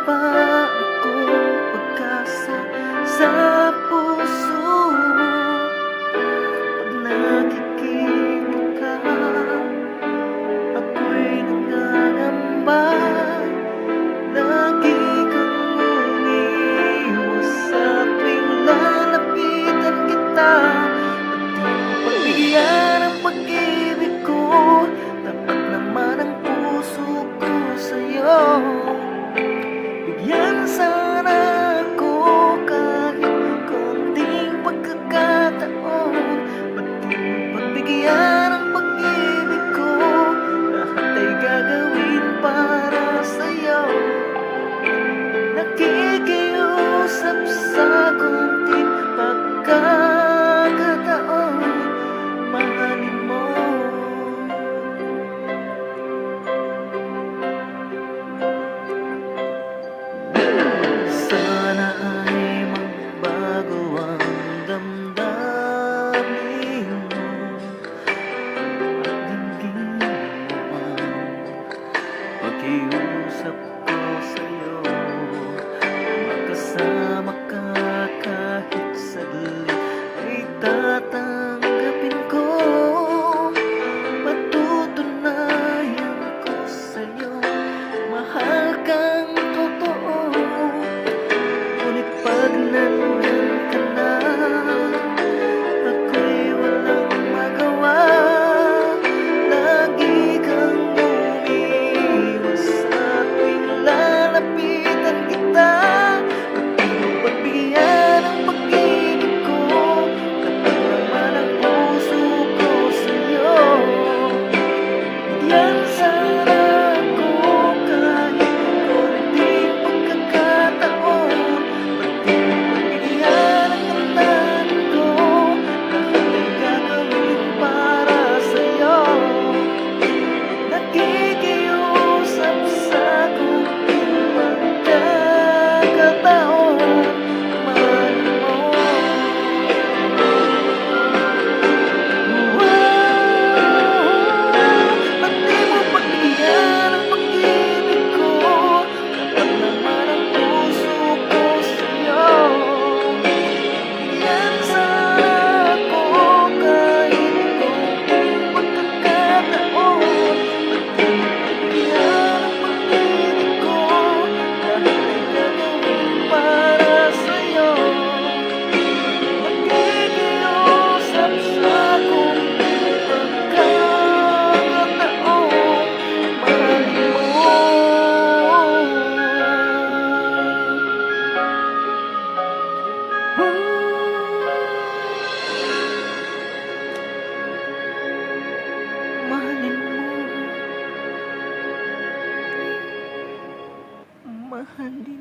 pa akong pag-asa sa puso mo. Pag nakikita ka, ako'y nangangamba. Lagi kang umiiwas sa tuwing lalapitan kita. At di mo pagbigyan ang pag-ibig ko, tapat naman ang puso ko sa'yo. Bigyan sana ako kahit konting pagkakataon. Ba't di mo pagbigyan ang pag-ibig ko? Lahat ay gagawin para sa'yo. Nakikiusap sa konting pagkakataon, mahalin mo. Sana ay magbago ang damdamin mo at dinggin mo ang pakiusap ko sa'yo. Makasama ka kahit saglit ay tatanggapin ko. Patutunayan ko sa'yo, mahal kang totoo. Ngunit pag nandun ka na, ako'y walang magawa. Lagi kang umiiwas sa tuwing lalapitan kita. Ba't di mo pagbigyan ang pag-ibig ko? Tapat naman ang puso ko sa'yo. Bigyan sana ako kahit konting pagkakataon. Ba't di mo pagbigyan ang damdamin ko? Lahat ay gagawin para sa'yo. Nakikiusap sa konting pagkakataon, mahal mo. Ba't di mo pagbigyan ang pag-ibig ko? Tapat naman ang puso ko sa'yo. Bigyan sana ako kahit konting pagkakataon. Ba't di mo pagbigyan ang pag-ibig ko? Lahat ay gagawin para sa'yo. Nakikiusap sa konting pagkakataon, mahalin mo. Mahalin mo. Mahalin